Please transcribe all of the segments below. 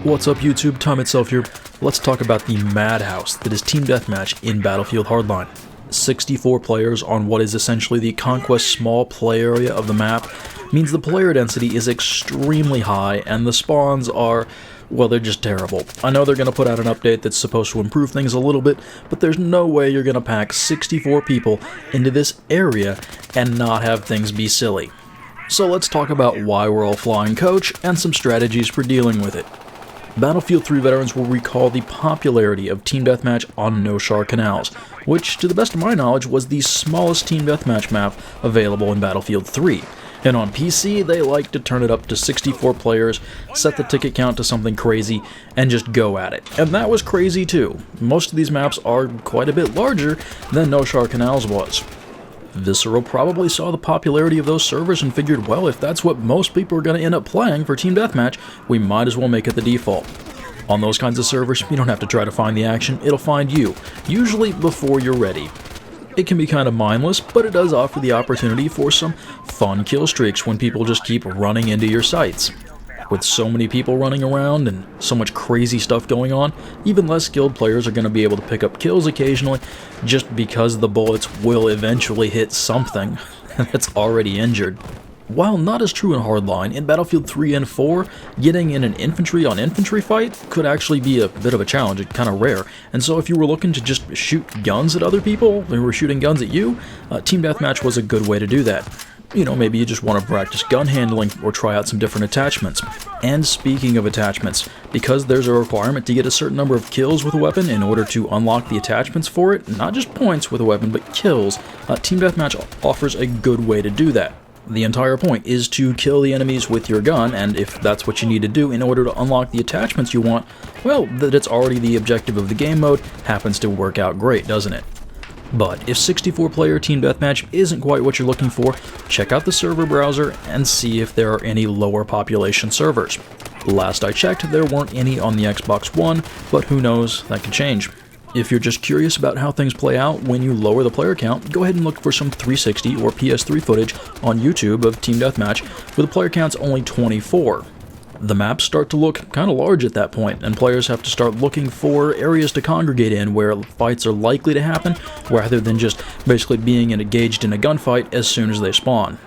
What's up YouTube, Time Itself here. Let's talk about the madhouse that is Team Deathmatch in Battlefield Hardline. 64 players on what is essentially the Conquest small play area of the map means the player density is extremely high and the spawns are, well, they're just terrible. I know they're going to put out an update that's supposed to improve things a little bit, but there's no way you're going to pack 64 people into this area and not have things be silly. So let's talk about why we're all flying coach and some strategies for dealing with it. Battlefield 3 veterans will recall the popularity of Team Deathmatch on No Char Canals, which, to the best of my knowledge, was the smallest Team Deathmatch map available in Battlefield 3. And on PC, they like to turn it up to 64 players, set the ticket count to something crazy, and just go at it. And that was crazy too. Most of these maps are quite a bit larger than No Char Canals was. Visceral probably saw the popularity of those servers and figured, well, if that's what most people are going to end up playing for Team Deathmatch, we might as well make it the default. On those kinds of servers, you don't have to try to find the action, it'll find you, usually before you're ready. It can be kind of mindless, but it does offer the opportunity for some fun kill streaks when people just keep running into your sights. With so many people running around and so much crazy stuff going on, even less skilled players are going to be able to pick up kills occasionally just because the bullets will eventually hit something that's already injured. While not as true in Hardline, in Battlefield 3 and 4, getting in an infantry-on-infantry fight could actually be a bit of a challenge, it's kind of rare, and so if you were looking to just shoot guns at other people who were shooting guns at you, Team Deathmatch was a good way to do that. You know, maybe you just want to practice gun handling or try out some different attachments. And speaking of attachments, because there's a requirement to get a certain number of kills with a weapon in order to unlock the attachments for it, not just points with a weapon, but kills, Team Deathmatch offers a good way to do that. The entire point is to kill the enemies with your gun, and if that's what you need to do in order to unlock the attachments you want, well, that it's already the objective of the game mode happens to work out great, doesn't it? But if 64-player Team Deathmatch isn't quite what you're looking for, check out the server browser and see if there are any lower population servers. Last I checked, there weren't any on the Xbox One, but who knows, that could change. If you're just curious about how things play out when you lower the player count, go ahead and look for some 360 or PS3 footage on YouTube of Team Deathmatch, where the player count's only 24. The maps start to look kind of large at that point, and players have to start looking for areas to congregate in where fights are likely to happen, rather than just basically being engaged in a gunfight as soon as they spawn.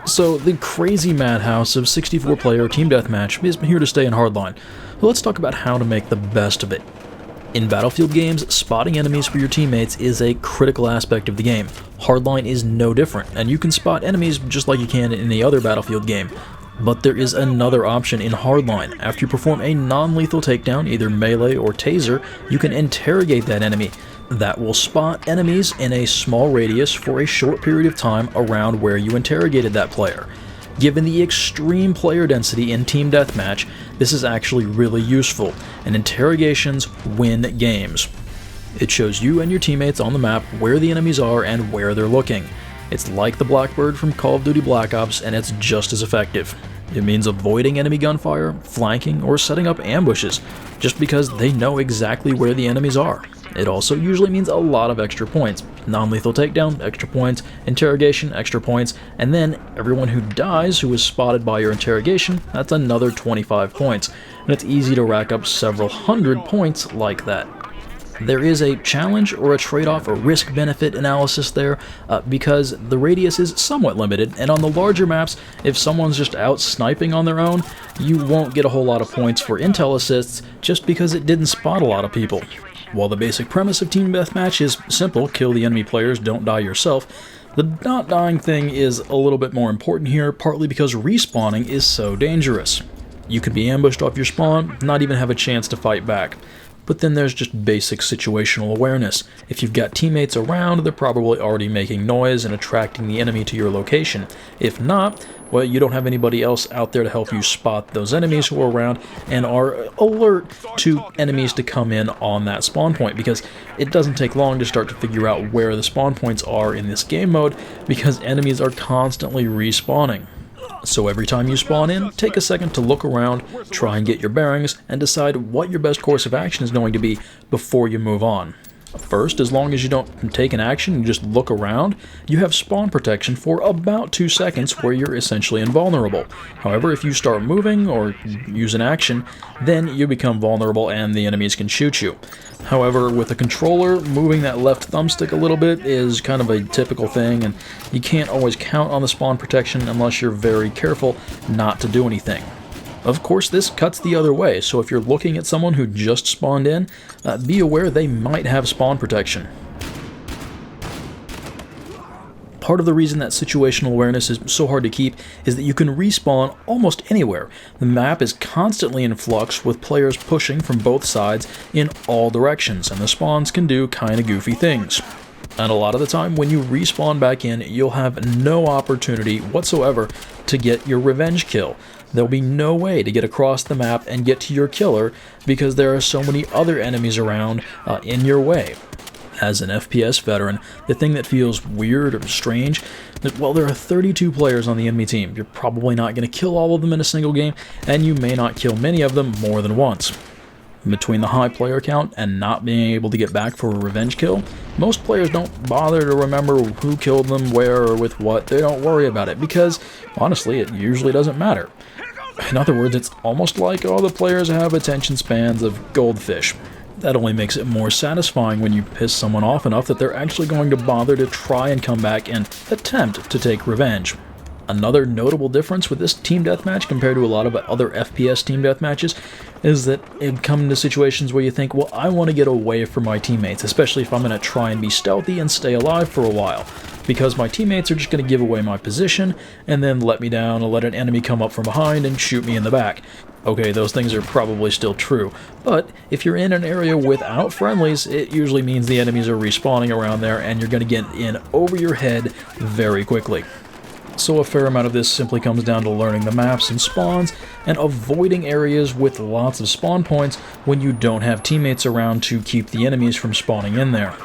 So the crazy madhouse of 64-player Team Deathmatch is here to stay in Hardline. So let's talk about how to make the best of it. In Battlefield games, spotting enemies for your teammates is a critical aspect of the game. Hardline is no different, and you can spot enemies just like you can in any other Battlefield game. But there is another option in Hardline. After you perform a non-lethal takedown, either melee or taser, you can interrogate that enemy. That will spot enemies in a small radius for a short period of time around where you interrogated that player. Given the extreme player density in Team Deathmatch, this is actually really useful, and interrogations win games. It shows you and your teammates on the map where the enemies are and where they're looking. It's like the Blackbird from Call of Duty Black Ops, and it's just as effective. It means avoiding enemy gunfire, flanking, or setting up ambushes, just because they know exactly where the enemies are. It also usually means a lot of extra points. Non-lethal takedown, extra points, interrogation, extra points, and then everyone who dies who is spotted by your interrogation, that's another 25 points, and it's easy to rack up several hundred points like that. There is a challenge or a trade-off or risk-benefit analysis there because the radius is somewhat limited, and on the larger maps, if someone's just out sniping on their own, you won't get a whole lot of points for intel assists just because it didn't spot a lot of people. While the basic premise of Team Deathmatch is simple, kill the enemy players, don't die yourself, the not dying thing is a little bit more important here, partly because respawning is so dangerous. You can be ambushed off your spawn, not even have a chance to fight back. But then there's just basic situational awareness. If you've got teammates around, they're probably already making noise and attracting the enemy to your location. If not, well, you don't have anybody else out there to help you spot those enemies who are around and are alert to enemies to come in on that spawn point, because it doesn't take long to start to figure out where the spawn points are in this game mode, because enemies are constantly respawning. So every time you spawn in, take a second to look around, try and get your bearings, and decide what your best course of action is going to be before you move on. First, as long as you don't take an action and just look around, you have spawn protection for about 2 seconds where you're essentially invulnerable. However, if you start moving or use an action, then you become vulnerable and the enemies can shoot you. However, with a controller, moving that left thumbstick a little bit is kind of a typical thing, and you can't always count on the spawn protection unless you're very careful not to do anything. Of course, this cuts the other way, so if you're looking at someone who just spawned in, be aware they might have spawn protection. Part of the reason that situational awareness is so hard to keep is that you can respawn almost anywhere. The map is constantly in flux with players pushing from both sides in all directions, and the spawns can do kinda goofy things. And a lot of the time, when you respawn back in, you'll have no opportunity whatsoever to get your revenge kill. There'll be no way to get across the map and get to your killer because there are so many other enemies around in your way. As an FPS veteran, the thing that feels weird or strange is, well, there are 32 players on the enemy team. You're probably not going to kill all of them in a single game, and you may not kill many of them more than once. Between the high player count and not being able to get back for a revenge kill, most players don't bother to remember who killed them, where, or with what. They don't worry about it because, honestly, it usually doesn't matter. In other words, it's almost like all the players have attention spans of goldfish. That only makes it more satisfying when you piss someone off enough that they're actually going to bother to try and come back and attempt to take revenge. Another notable difference with this team deathmatch compared to a lot of other FPS team deathmatches is that it comes into situations where you think, well, I want to get away from my teammates, especially if I'm going to try and be stealthy and stay alive for a while, because my teammates are just going to give away my position and then let me down and let an enemy come up from behind and shoot me in the back. Okay, those things are probably still true, but if you're in an area without friendlies, it usually means the enemies are respawning around there and you're going to get in over your head very quickly. So a fair amount of this simply comes down to learning the maps and spawns and avoiding areas with lots of spawn points when you don't have teammates around to keep the enemies from spawning in there.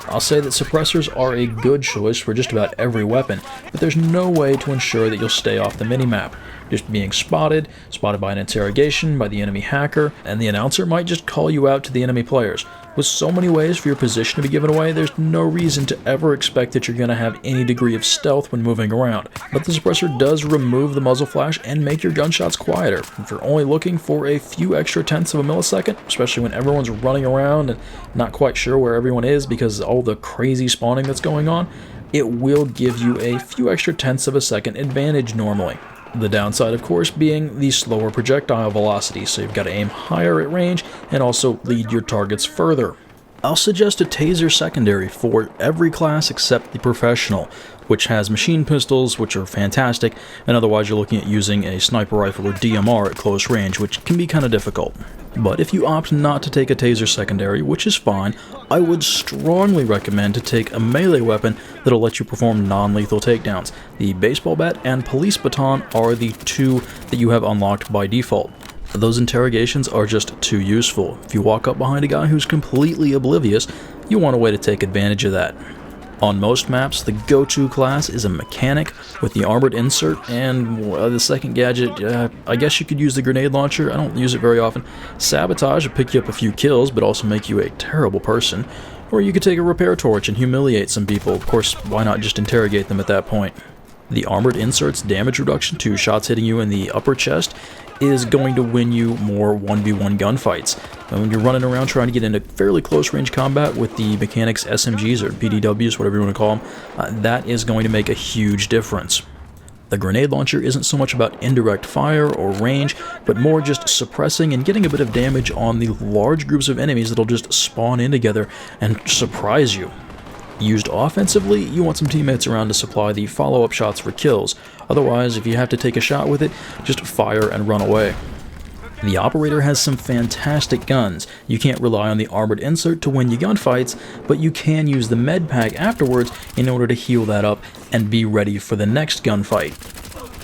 I'll say that suppressors are a good choice for just about every weapon, but there's no way to ensure that you'll stay off the minimap. Just being spotted by an interrogation, by the enemy hacker, and the announcer might just call you out to the enemy players. With so many ways for your position to be given away, there's no reason to ever expect that you're going to have any degree of stealth when moving around. But the suppressor does remove the muzzle flash and make your gunshots quieter. If you're only looking for a few extra tenths of a millisecond, especially when everyone's running around and not quite sure where everyone is because of all the crazy spawning that's going on, it will give you a few extra tenths of a second advantage normally. The downside, of course, being the slower projectile velocity, so you've got to aim higher at range and also lead your targets further. I'll suggest a taser secondary for every class except the professional, which has machine pistols, which are fantastic, and otherwise you're looking at using a sniper rifle or DMR at close range, which can be kind of difficult. But if you opt not to take a taser secondary, which is fine, I would strongly recommend to take a melee weapon that'll let you perform non-lethal takedowns. The baseball bat and police baton are the two that you have unlocked by default. Those interrogations are just too useful. If you walk up behind a guy who's completely oblivious, you want a way to take advantage of that. On most maps, the go-to class is a mechanic with the armored insert, and the second gadget, I guess you could use the grenade launcher. I don't use it very often. Sabotage will pick you up a few kills, but also make you a terrible person. Or you could take a repair torch and humiliate some people. Of course, why not just interrogate them at that point? The armored insert's damage reduction to shots hitting you in the upper chest is going to win you more 1v1 gunfights. And when you're running around trying to get into fairly close range combat with the mechanics SMGs or PDWs, whatever you want to call them, that is going to make a huge difference. The grenade launcher isn't so much about indirect fire or range, but more just suppressing and getting a bit of damage on the large groups of enemies that'll just spawn in together and surprise you. Used offensively, you want some teammates around to supply the follow-up shots for kills. Otherwise, if you have to take a shot with it, just fire and run away. The operator has some fantastic guns. You can't rely on the armored insert to win you gunfights, but you can use the med pack afterwards in order to heal that up and be ready for the next gunfight.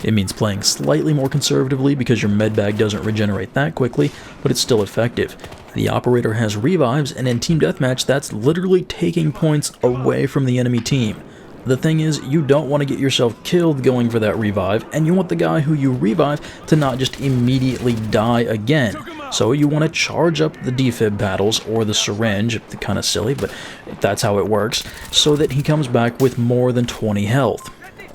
It means playing slightly more conservatively because your med bag doesn't regenerate that quickly, but it's still effective. The operator has revives, and in Team Deathmatch, that's literally taking points away from the enemy team. The thing is, you don't want to get yourself killed going for that revive, and you want the guy who you revive to not just immediately die again. So you want to charge up the defib battles or the syringe, kind of silly, but that's how it works, so that he comes back with more than 20 health.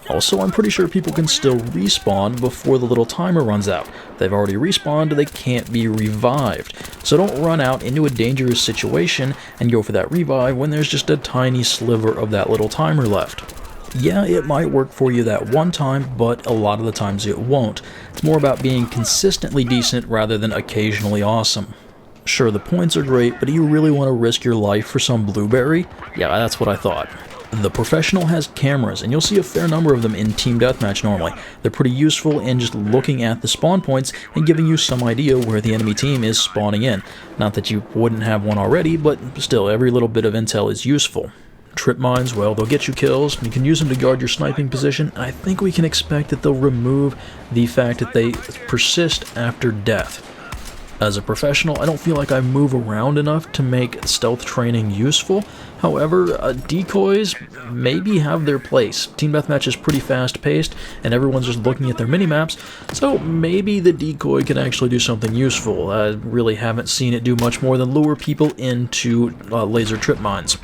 Also, I'm pretty sure people can still respawn before the little timer runs out. If they've already respawned, they can't be revived. So don't run out into a dangerous situation and go for that revive when there's just a tiny sliver of that little timer left. Yeah, it might work for you that one time, but a lot of the times it won't. It's more about being consistently decent rather than occasionally awesome. Sure, the points are great, but do you really want to risk your life for some blueberry? Yeah, that's what I thought. The Professional has cameras, and you'll see a fair number of them in Team Deathmatch normally. They're pretty useful in just looking at the spawn points and giving you some idea where the enemy team is spawning in. Not that you wouldn't have one already, but still, every little bit of intel is useful. Trip mines, well, they'll get you kills. You can use them to guard your sniping position. I think we can expect that they'll remove the fact that they persist after death. As a professional, I don't feel like I move around enough to make stealth training useful. However, decoys maybe have their place. Team Deathmatch is pretty fast-paced, and everyone's just looking at their minimaps, so maybe the decoy can actually do something useful. I really haven't seen it do much more than lure people into laser trip mines.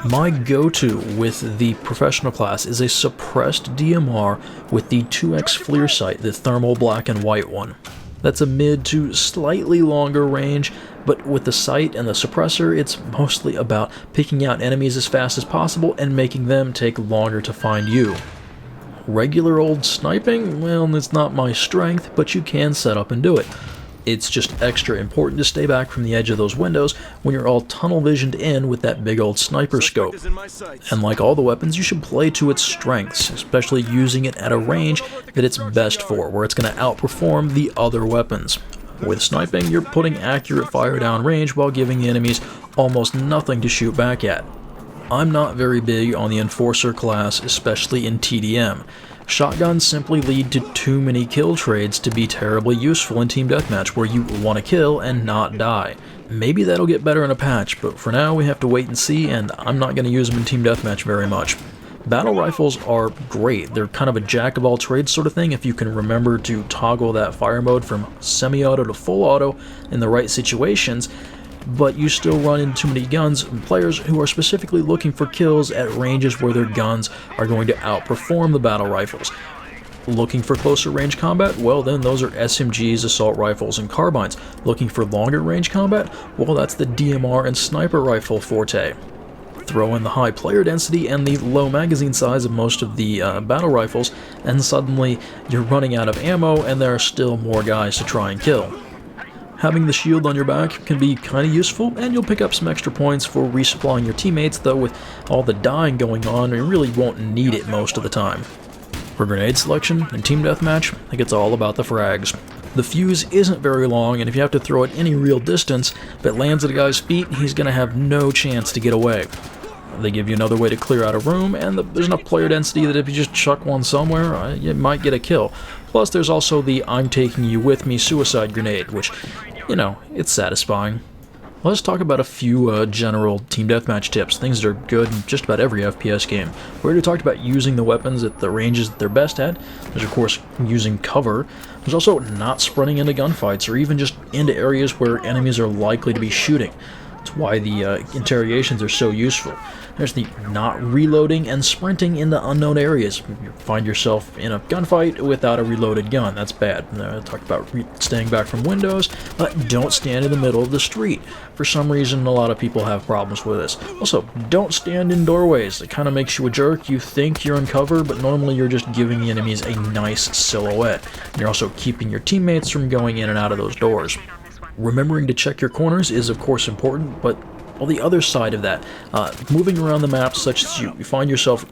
My go-to with the professional class is a suppressed DMR with the 2x FLIR sight, the thermal black and white one. That's a mid to slightly longer range, but with the sight and the suppressor, it's mostly about picking out enemies as fast as possible and making them take longer to find you. Regular old sniping, well, it's not my strength, but you can set up and do it. It's just extra important to stay back from the edge of those windows when you're all tunnel visioned in with that big old sniper scope. And like all the weapons, you should play to its strengths, especially using it at a range that it's best for, where it's going to outperform the other weapons. With sniping, you're putting accurate fire down range while giving the enemies almost nothing to shoot back at. I'm not very big on the Enforcer class, especially in TDM. Shotguns simply lead to too many kill trades to be terribly useful in Team Deathmatch, where you want to kill and not die. Maybe that'll get better in a patch, but for now we have to wait and see, and I'm not going to use them in Team Deathmatch very much. Battle rifles are great. They're kind of a jack-of-all-trades sort of thing if you can remember to toggle that fire mode from semi-auto to full auto in the right situations, but you still run into too many guns and players who are specifically looking for kills at ranges where their guns are going to outperform the battle rifles. Looking for closer range combat? Well, then those are SMGs, assault rifles, and carbines. Looking for longer range combat? Well, that's the DMR and sniper rifle forte. Throw in the high player density and the low magazine size of most of the battle rifles, and suddenly you're running out of ammo and there are still more guys to try and kill. Having the shield on your back can be kind of useful, and you'll pick up some extra points for resupplying your teammates, though with all the dying going on, you really won't need it most of the time. For grenade selection in Team Deathmatch, I think it's all about the frags. The fuse isn't very long, and if you have to throw it any real distance, if it lands at a guy's feet, he's going to have no chance to get away. They give you another way to clear out a room, and there's enough player density that if you just chuck one somewhere, you might get a kill. Plus, there's also the I'm taking you with me suicide grenade, which, you know, it's satisfying. Let's talk about a few general Team Deathmatch tips, things that are good in just about every FPS game. We already talked about using the weapons at the ranges that they're best at. There's, of course, using cover. There's also not sprinting into gunfights or even just into areas where enemies are likely to be shooting. That's why the interrogations are so useful. There's the not reloading and sprinting into unknown areas. You find yourself in a gunfight without a reloaded gun. That's bad. I talked about staying back from windows. Don't stand in the middle of the street. For some reason, a lot of people have problems with this. Also, don't stand in doorways. It kind of makes you a jerk. You think you're in cover, but normally you're just giving the enemies a nice silhouette. And you're also keeping your teammates from going in and out of those doors. Remembering to check your corners is of course important, but on the other side of that, moving around the map such that you find yourself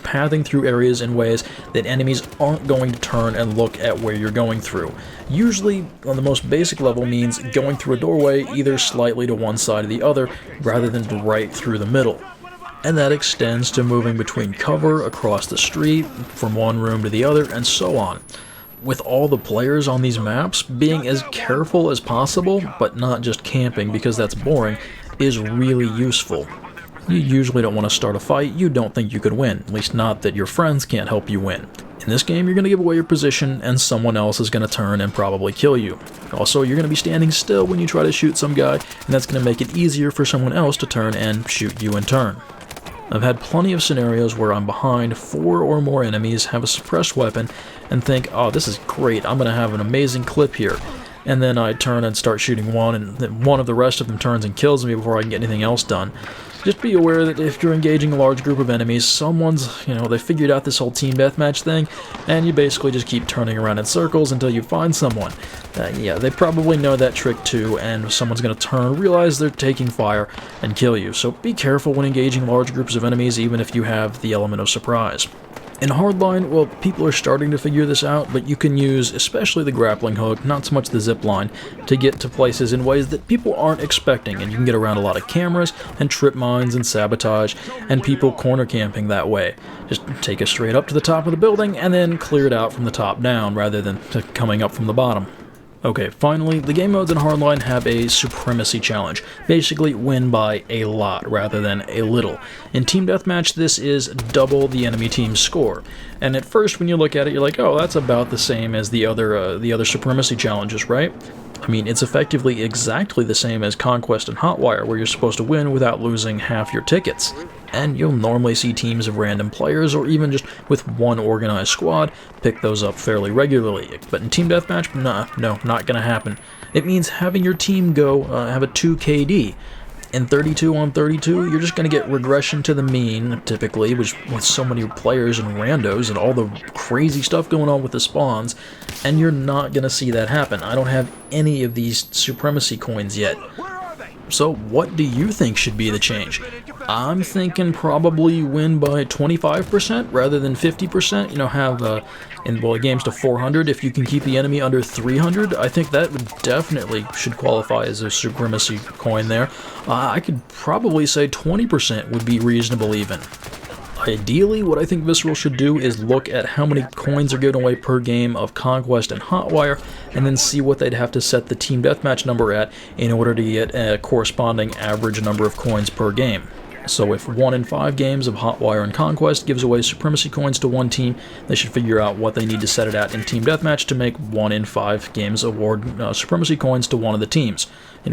pathing through areas in ways that enemies aren't going to turn and look at where you're going through. Usually, on the most basic level, means going through a doorway either slightly to one side or the other, rather than right through the middle. And that extends to moving between cover, across the street, from one room to the other, and so on. With all the players on these maps, being as careful as possible, but not just camping because that's boring, is really useful. You usually don't want to start a fight you don't think you could win, at least not that your friends can't help you win. In this game, you're going to give away your position, and someone else is going to turn and probably kill you. Also, you're going to be standing still when you try to shoot some guy, and that's going to make it easier for someone else to turn and shoot you in turn. I've had plenty of scenarios where I'm behind 4 or more enemies, have a suppressed weapon, and think, oh, this is great, I'm going to have an amazing clip here. And then I turn and start shooting one, and then one of the rest of them turns and kills me before I can get anything else done. Just be aware that if you're engaging a large group of enemies, someone's, they figured out this whole team deathmatch thing, and you basically just keep turning around in circles until you find someone. Yeah, they probably know that trick too, and someone's going to turn, realize they're taking fire, and kill you. So be careful when engaging large groups of enemies, even if you have the element of surprise. In Hardline, well, people are starting to figure this out, but you can use especially the grappling hook, not so much the zip line, to get to places in ways that people aren't expecting, and you can get around a lot of cameras and trip mines and sabotage and people corner camping that way. Just take it straight up to the top of the building and then clear it out from the top down rather than coming up from the bottom. Okay, finally, the game modes in Hardline have a Supremacy challenge. Basically, win by a lot rather than a little. In Team Deathmatch, this is double the enemy team's score. And at first, when you look at it, you're like, oh, that's about the same as the other Supremacy challenges, right? I mean, it's effectively exactly the same as Conquest and Hotwire, where you're supposed to win without losing half your tickets. And you'll normally see teams of random players, or even just with one organized squad, pick those up fairly regularly. But in Team Deathmatch, no, not gonna happen. It means having your team go have a 2 KD. In 32 on 32, you're just going to get regression to the mean, typically, which with so many players and randos and all the crazy stuff going on with the spawns, and you're not going to see that happen. I don't have any of these Supremacy coins yet. So what do you think should be the change? I'm thinking probably win by 25% rather than 50%. Have in games to 400. If you can keep the enemy under 300, I think that would definitely should qualify as a Supremacy coin there. I could probably say 20% would be reasonable even. Ideally, what I think Visceral should do is look at how many coins are given away per game of Conquest and Hotwire, and then see what they'd have to set the Team Deathmatch number at in order to get a corresponding average number of coins per game. So if 1 in 5 games of Hotwire and Conquest gives away Supremacy coins to one team, they should figure out what they need to set it at in Team Deathmatch to make 1 in 5 games award Supremacy coins to one of the teams.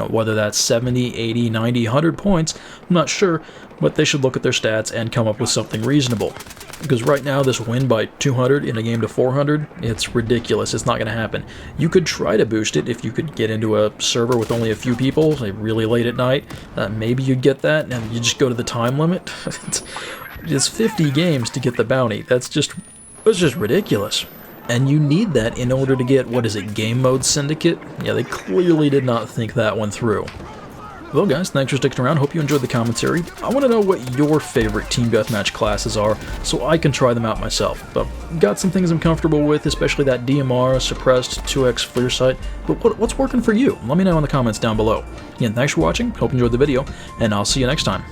Whether that's 70, 80, 90, 100 points, I'm not sure, but they should look at their stats and come up with something reasonable. Because right now, this win by 200 in a game to 400, it's ridiculous. It's not going to happen. You could try to boost it if you could get into a server with only a few people, like really late at night. Maybe you'd get that, and you just go to the time limit. It's 50 games to get the bounty. That's just ridiculous. And you need that in order to get, Game Mode Syndicate? Yeah, they clearly did not think that one through. Well guys, thanks for sticking around, hope you enjoyed the commentary. I want to know what your favorite Team Deathmatch classes are, so I can try them out myself. But got some things I'm comfortable with, especially that DMR, Suppressed, 2x Clear Sight, but what's working for you? Let me know in the comments down below. Again, thanks for watching, hope you enjoyed the video, and I'll see you next time.